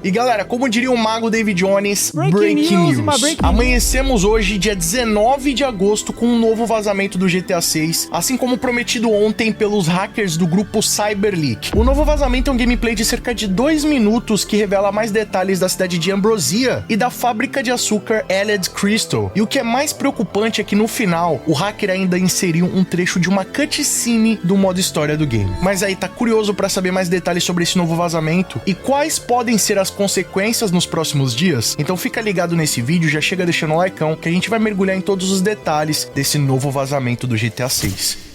E galera, como diria o mago David Jones, Breaking news. Amanhecemos hoje, dia 19 de agosto, com um novo vazamento do GTA 6, assim como prometido ontem pelos hackers do grupo Cyberleak. O novo vazamento é um gameplay de cerca de 2 minutos que revela mais detalhes da cidade de Ambrosia e da fábrica de açúcar Elliott Crystal. E o que é mais preocupante é que no final, o hacker ainda inseriu um trecho de uma cutscene do modo história do game. Mas aí, tá curioso pra saber mais detalhes sobre esse novo vazamento e quais podem ser as consequências nos próximos dias? Então fica ligado nesse vídeo, já chega deixando o likeão que a gente vai mergulhar em todos os detalhes desse novo vazamento do GTA 6.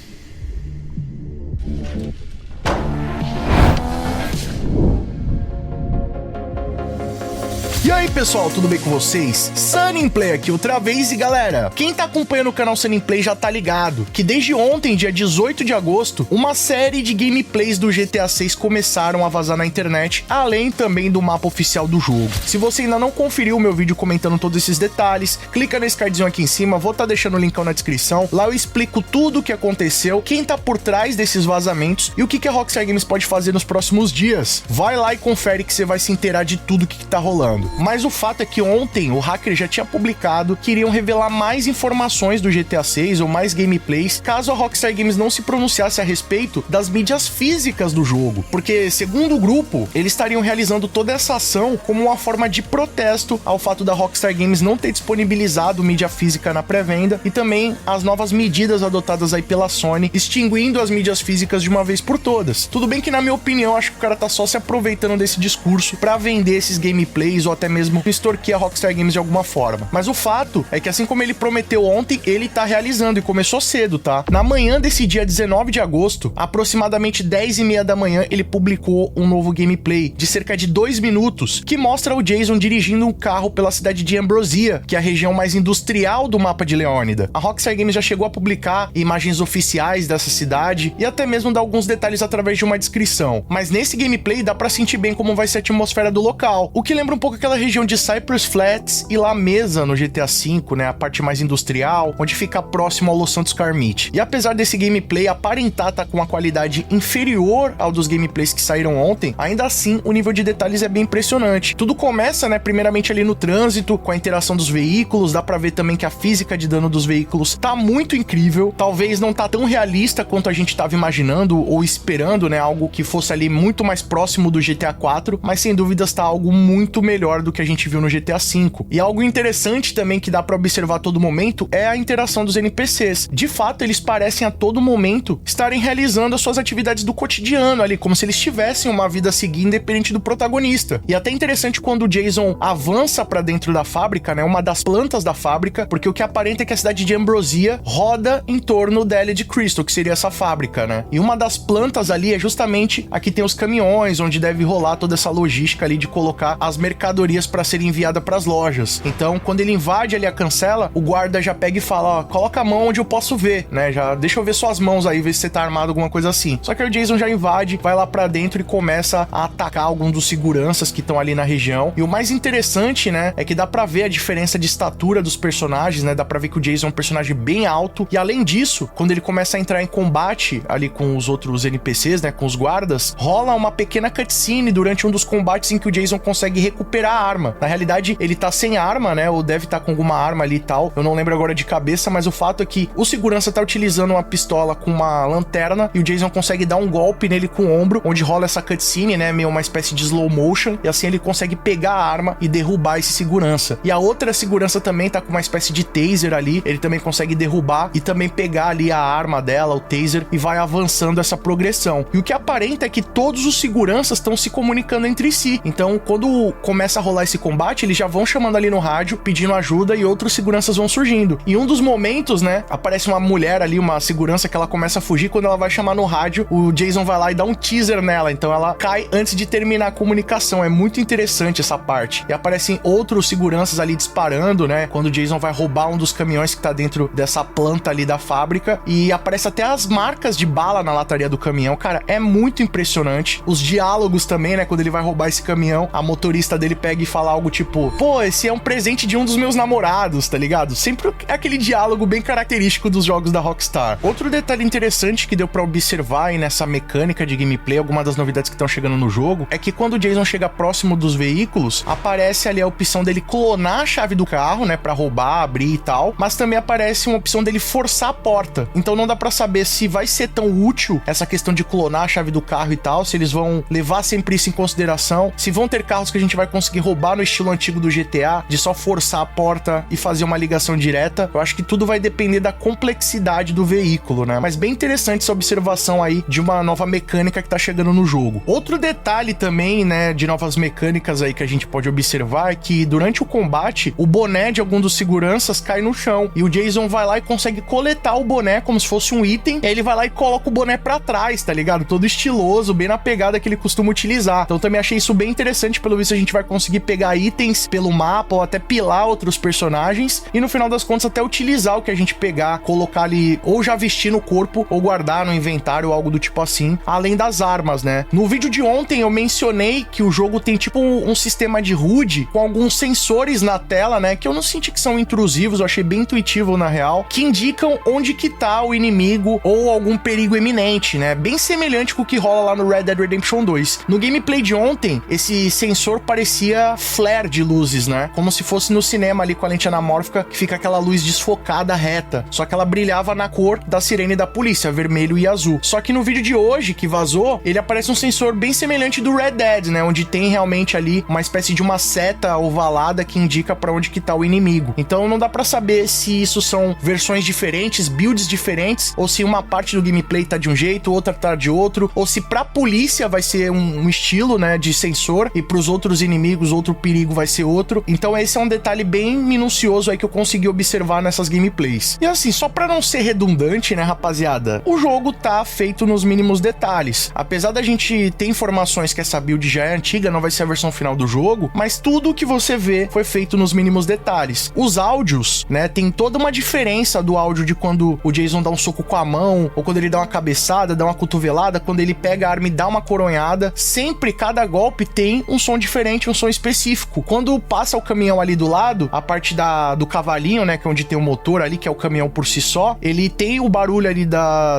E aí pessoal, tudo bem com vocês? Sunnyplay aqui outra vez e galera, quem tá acompanhando o canal Sunnyplay já tá ligado que desde ontem, dia 18 de agosto, uma série de gameplays do GTA 6 começaram a vazar na internet, além também do mapa oficial do jogo. Se você ainda não conferiu o meu vídeo comentando todos esses detalhes, clica nesse cardzinho aqui em cima, vou estar deixando o linkão na descrição, lá eu explico tudo o que aconteceu, quem tá por trás desses vazamentos e o que a Rockstar Games pode fazer nos próximos dias. Vai lá e confere que você vai se inteirar de tudo que tá rolando. Mas o fato é que ontem o hacker já tinha publicado que iriam revelar mais informações do GTA 6 ou mais gameplays, caso a Rockstar Games não se pronunciasse a respeito das mídias físicas do jogo. Porque, segundo o grupo, eles estariam realizando toda essa ação como uma forma de protesto ao fato da Rockstar Games não ter disponibilizado mídia física na pré-venda e também as novas medidas adotadas aí pela Sony, extinguindo as mídias físicas de uma vez por todas. Tudo bem que, na minha opinião, acho que o cara tá só se aproveitando desse discurso pra vender esses gameplays ou até mesmo extorquir a Rockstar Games de alguma forma. Mas o fato é que assim como ele prometeu ontem, ele tá realizando e começou cedo, tá? Na manhã desse dia 19 de agosto, aproximadamente 10h30 da manhã, ele publicou um novo gameplay de cerca de 2 minutos, que mostra o Jason dirigindo um carro pela cidade de Ambrosia, que é a região mais industrial do mapa de Leônida. A Rockstar Games já chegou a publicar imagens oficiais dessa cidade e até mesmo dar alguns detalhes através de uma descrição. Mas nesse gameplay dá pra sentir bem como vai ser a atmosfera do local, o que lembra um pouco aquela região de Cypress Flats e La Mesa no GTA V, né, a parte mais industrial, onde fica próximo ao Los Santos Carmite. E apesar desse gameplay aparentar estar com uma qualidade inferior ao dos gameplays que saíram ontem, ainda assim o nível de detalhes é bem impressionante. Tudo começa, né, primeiramente ali no trânsito, com a interação dos veículos, dá pra ver também que a física de dano dos veículos tá muito incrível, talvez não tá tão realista quanto a gente tava imaginando ou esperando, né, algo que fosse ali muito mais próximo do GTA 4, mas sem dúvidas tá algo muito melhor do que a gente viu no GTA V. E algo interessante também que dá pra observar a todo momento é a interação dos NPCs. De fato, eles parecem a todo momento estarem realizando as suas atividades do cotidiano ali, como se eles tivessem uma vida a seguir independente do protagonista. E até interessante quando o Jason avança pra dentro da fábrica, né, uma das plantas da fábrica, porque o que aparenta é que a cidade de Ambrosia roda em torno da Elliott Crystal, que seria essa fábrica, né? E uma das plantas ali é justamente a que tem os caminhões, onde deve rolar toda essa logística ali de colocar as mercadorias pra ser enviada pras lojas. Então, quando ele invade ali a cancela, o guarda já pega e fala, ó, coloca a mão onde eu posso ver, né? Já deixa eu ver suas mãos aí, ver se você tá armado, alguma coisa assim. Só que aí o Jason já invade, vai lá pra dentro e começa a atacar alguns dos seguranças que estão ali na região. E o mais interessante, né, é que dá pra ver a diferença de estatura dos personagens, né? Dá pra ver que o Jason é um personagem bem alto. E além disso, quando ele começa a entrar em combate ali com os outros NPCs, né, com os guardas, rola uma pequena cutscene durante um dos combates em que o Jason consegue recuperar a arma. Na realidade, ele tá sem arma, né? Ou deve estar com alguma arma ali e tal. Eu não lembro agora de cabeça, mas o fato é que o segurança tá utilizando uma pistola com uma lanterna e o Jason consegue dar um golpe nele com o ombro, onde rola essa cutscene, né? Meio uma espécie de slow motion. E assim ele consegue pegar a arma e derrubar esse segurança. E a outra segurança também tá com uma espécie de taser ali. Ele também consegue derrubar e também pegar ali a arma dela, o taser, e vai avançando essa progressão. E o que aparenta é que todos os seguranças estão se comunicando entre si. Então, quando começa a rolar esse combate, eles já vão chamando ali no rádio, pedindo ajuda e outros seguranças vão surgindo. Em um dos momentos, né, aparece uma mulher ali, uma segurança que ela começa a fugir. Quando ela vai chamar no rádio, o Jason vai lá e dá um teaser nela, então ela cai antes de terminar a comunicação. É muito interessante essa parte. E aparecem outros seguranças ali disparando, né, quando o Jason vai roubar um dos caminhões que tá dentro dessa planta ali da fábrica, e aparece até as marcas de bala na lataria do caminhão. Cara, é muito impressionante. Os diálogos também, né, quando ele vai roubar esse caminhão, a motorista dele pega e falar algo tipo, pô, esse é um presente de um dos meus namorados, tá ligado? Sempre é aquele diálogo bem característico dos jogos da Rockstar. Outro detalhe interessante que deu pra observar aí nessa mecânica de gameplay, alguma das novidades que estão chegando no jogo, é que quando o Jason chega próximo dos veículos, aparece ali a opção dele clonar a chave do carro, né, pra roubar, abrir e tal, mas também aparece uma opção dele forçar a porta. Então não dá pra saber se vai ser tão útil essa questão de clonar a chave do carro e tal, se eles vão levar sempre isso em consideração, se vão ter carros que a gente vai conseguir roubar no estilo antigo do GTA, de só forçar a porta e fazer uma ligação direta. Eu acho que tudo vai depender da complexidade do veículo, né? Mas bem interessante essa observação aí de uma nova mecânica que tá chegando no jogo. Outro detalhe também, né, de novas mecânicas aí que a gente pode observar é que durante o combate, o boné de algum dos seguranças cai no chão e o Jason vai lá e consegue coletar o boné como se fosse um item, e aí ele vai lá e coloca o boné pra trás, tá ligado? Todo estiloso, bem na pegada que ele costuma utilizar. Então também achei isso bem interessante, pelo visto a gente vai conseguir pegar itens pelo mapa ou até pilar outros personagens e no final das contas até utilizar o que a gente pegar, colocar ali ou já vestir no corpo ou guardar no inventário ou algo do tipo assim, além das armas, né? No vídeo de ontem eu mencionei que o jogo tem tipo um sistema de HUD com alguns sensores na tela, né, que eu não senti que são intrusivos, eu achei bem intuitivo na real, que indicam onde que tá o inimigo ou algum perigo iminente, né? Bem semelhante com o que rola lá no Red Dead Redemption 2. No gameplay de ontem, esse sensor parecia flare de luzes, né? Como se fosse no cinema ali com a lente anamórfica, que fica aquela luz desfocada reta. Só que ela brilhava na cor da sirene da polícia, vermelho e azul. Só que no vídeo de hoje, que vazou, ele aparece um sensor bem semelhante do Red Dead, né? Onde tem realmente ali uma espécie de uma seta ovalada que indica pra onde que tá o inimigo. Então não dá pra saber se isso são versões diferentes, builds diferentes, ou se uma parte do gameplay tá de um jeito, outra tá de outro, ou se pra polícia vai ser um estilo, né, de sensor, e pros outros inimigos outro perigo vai ser outro. Então esse é um detalhe bem minucioso aí que eu consegui observar nessas gameplays. E assim, só pra não ser redundante, né, rapaziada, o jogo tá feito nos mínimos detalhes. Apesar da gente ter informações que essa build já é antiga, não vai ser a versão final do jogo, mas tudo que você vê foi feito nos mínimos detalhes. Os áudios, né, tem toda uma diferença do áudio de quando o Jason dá um soco com a mão, ou quando ele dá uma cabeçada, dá uma cotovelada, quando ele pega a arma e dá uma coronhada. Sempre, cada golpe tem um som diferente, um som específico. Quando passa o caminhão ali do lado, a parte do cavalinho, né, que é onde tem o motor ali, que é o caminhão por si só, ele tem o barulho ali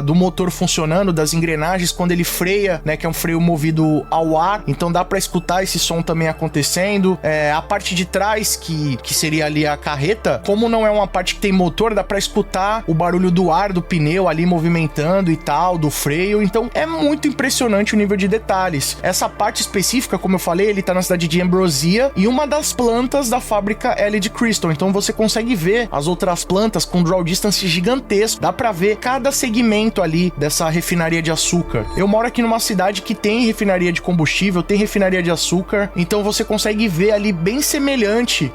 do motor funcionando, das engrenagens, quando ele freia, né, que é um freio movido ao ar, então dá pra escutar esse som também acontecendo. A parte de trás, que seria ali a carreta, como não é uma parte que tem motor, dá pra escutar o barulho do ar, do pneu ali movimentando e tal, do freio. Então é muito impressionante o nível de detalhes. Essa parte específica, como eu falei, ele tá na cidade de Ambrosia e uma das plantas da fábrica LED Crystal, então você consegue ver as outras plantas com draw distance gigantesco, dá pra ver cada segmento ali dessa refinaria de açúcar. Eu moro aqui numa cidade que tem refinaria de combustível, tem refinaria de açúcar, então você consegue ver ali bem semelhante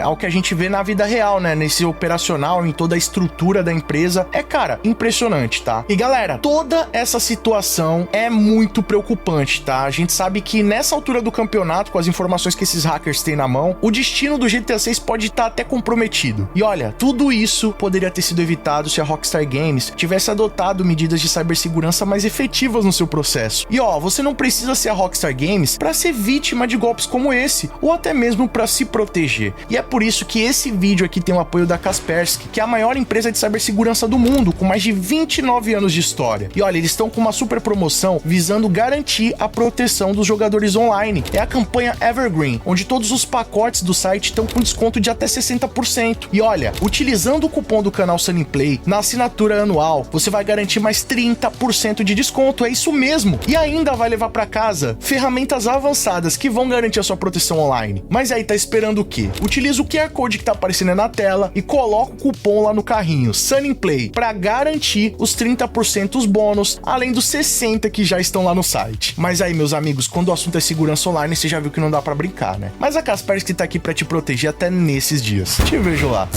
ao que a gente vê na vida real, né, nesse operacional, em toda a estrutura da empresa. Cara, impressionante, tá? E galera, toda essa situação é muito preocupante, tá? A gente sabe que nessa altura do campeonato, com as informações que esses hackers têm na mão, o destino do GTA 6 pode estar até comprometido. E olha, tudo isso poderia ter sido evitado se a Rockstar Games tivesse adotado medidas de cibersegurança mais efetivas no seu processo. E ó, você não precisa ser a Rockstar Games para ser vítima de golpes como esse, ou até mesmo para se proteger. E é por isso que esse vídeo aqui tem o apoio da Kaspersky, que é a maior empresa de cibersegurança do mundo, com mais de 29 anos de história. E olha, eles estão com uma super promoção visando garantir a proteção dos jogadores online. É a campanha Evergreen, onde todos os pacotes do site estão com desconto de até 60%. E olha, utilizando o cupom do canal Sunny Play na assinatura anual, você vai garantir mais 30% de desconto. É isso mesmo. E ainda vai levar para casa ferramentas avançadas que vão garantir a sua proteção online. Mas aí tá esperando o quê? Utiliza o QR Code que tá aparecendo na tela e coloca o cupom lá no carrinho Sunny Play para garantir os 30% bônus, além dos 60% que já estão lá no site. Mas aí, meus amigos, quando o assunto é segurança online, você já viu que não dá para brincar, né? Mas a Kaspersky tá aqui para te proteger até nesses dias. Te vejo lá.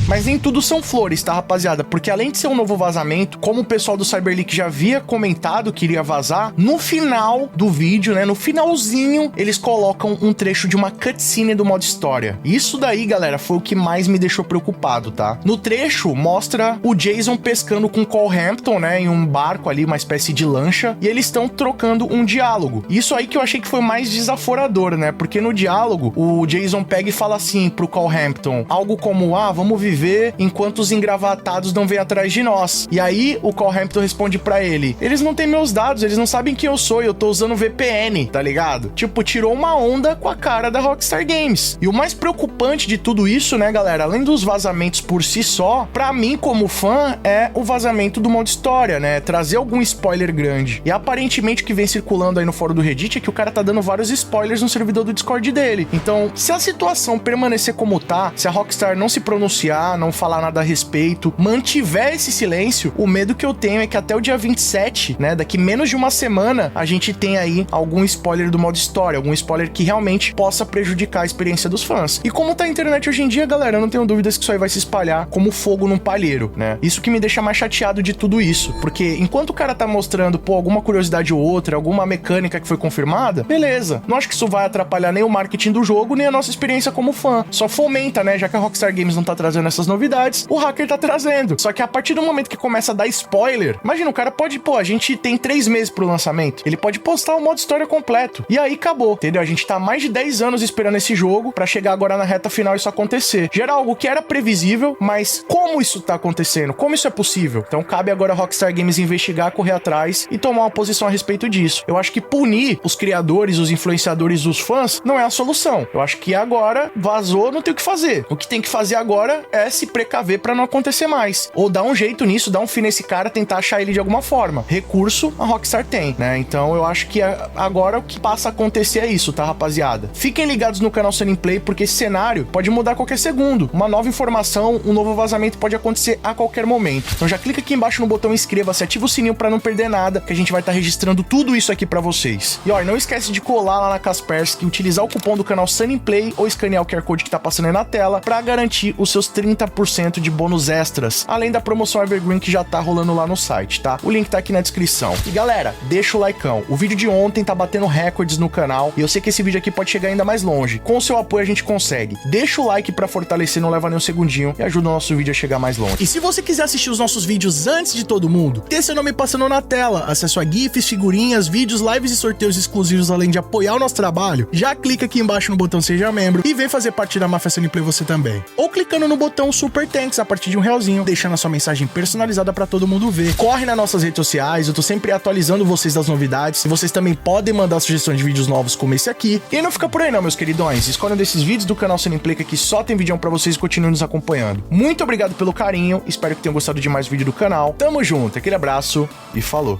Mas nem tudo são flores, tá, rapaziada? Porque além de ser um novo vazamento, como o pessoal do Cyberleak já havia comentado que iria vazar, no final do vídeo, né, no finalzinho, eles colocam um trecho de uma cutscene do modo história. Isso daí, galera, foi o que mais me deixou preocupado, tá? No trecho, mostra o Jason pescando com Cole Hampton, né, em um barco ali, uma espécie de lancha, e eles estão trocando um diálogo. Isso aí que eu achei que foi mais desaforador, né? Porque no diálogo, o Jason pega e fala assim pro Cole Hampton, algo como, vamos viver enquanto os engravatados não vêm atrás de nós. E aí, o Cole Hampton responde pra ele, eles não têm meus dados, eles não sabem quem eu sou, eu tô usando VPN, tá ligado? Tipo, tirou uma onda com a cara da Rockstar Games. E o mais preocupante de tudo isso, né, galera, além dos vazamentos por si só, pra mim, como fã, é o vazamento do modo história, né? Trazer algum spoiler grande. E aparentemente o que vem circulando aí no fórum do Reddit é que o cara tá dando vários spoilers no servidor do Discord dele. Então, se a situação permanecer como tá, se a Rockstar não se pronunciar, não falar nada a respeito, mantiver esse silêncio, o medo que eu tenho é que até o dia 27, né, daqui menos de uma semana, a gente tem aí algum spoiler do modo história, algum spoiler que realmente possa prejudicar a experiência dos fãs. E como tá a internet hoje em dia, galera, eu não tenho dúvidas que isso aí vai se espalhar como fogo num palheiro, né? Isso que me deixa mais chateado de tudo isso, porque enquanto o cara tá mostrando, alguma curiosidade ou outra, alguma mecânica que foi confirmada, beleza. Não acho que isso vai atrapalhar nem o marketing do jogo, nem a nossa experiência como fã. Só fomenta, né? Já que a Rockstar Games não tá trazendo essas novidades, o hacker tá trazendo. Só que a partir do momento que começa a dar spoiler, imagina, o cara pode, a gente tem 3 meses pro lançamento, ele pode postar o modo história completo. E aí acabou, entendeu? A gente tá há mais de 10 anos esperando esse jogo pra chegar agora na reta final e isso acontecer. Já era algo que era previsível, mas como isso tá acontecendo? Como isso é possível? Então cabe agora a Rockstar Games investigar, correr atrás e tomar uma posição a respeito disso. Eu acho que punir os criadores, os influenciadores, os fãs, não é a solução. Eu acho que agora vazou, não tem o que fazer. O que tem que fazer agora é se precaver pra não acontecer mais. Ou dar um jeito nisso, dar um fim nesse cara, tentar achar ele de alguma forma. Recurso a Rockstar tem, né? Então eu acho que agora o que passa a acontecer é isso, tá, rapaziada? Fiquem ligados no canal Sunny Play, porque esse cenário pode mudar a qualquer segundo. Uma nova informação, um novo vazamento pode acontecer a qualquer momento. Então já clica aqui embaixo no botão inscreva-se, ativa o sininho pra não perder nada, que a gente vai estar registrando tudo isso aqui pra vocês. E ó, não esquece de colar lá na Kaspersky, utilizar o cupom do canal Sunny Play ou escanear o QR Code que tá passando aí na tela pra garantir os seus 30% de bônus extras, além da promoção Evergreen que já tá rolando lá no site, tá? O link tá aqui na descrição. E galera, deixa o likeão. O vídeo de ontem tá batendo recordes no canal e eu sei que esse vídeo aqui pode chegar ainda mais longe. Com o seu apoio a gente consegue. Deixa o like pra fortalecer, não leva nem um segundinho e ajuda o nosso vídeo a chegar mais longe. E se você quiser assistir os nossos vídeos antes de todo mundo, ter seu nome passando na tela, acesso a GIFs, figurinhas, vídeos, lives e sorteios exclusivos, além de apoiar o nosso trabalho, já clica aqui embaixo no botão Seja Membro e vem fazer parte da Máfia Sunny Play você também. Ou clicando no botão Super Thanks a partir de R$1, deixando a sua mensagem personalizada pra todo mundo ver. Corre nas nossas redes sociais, eu tô sempre atualizando vocês das novidades e vocês também podem mandar sugestões de vídeos novos como esse aqui. E não fica por aí não, meus queridões. Escolham desses vídeos do canal Sunny Play que aqui só tem vídeo pra vocês e continuem nos acompanhando. Muito obrigado pelo carinho, espero que tenham gostado de mais vídeo do canal. Tamo junto, aquele abraço e falou!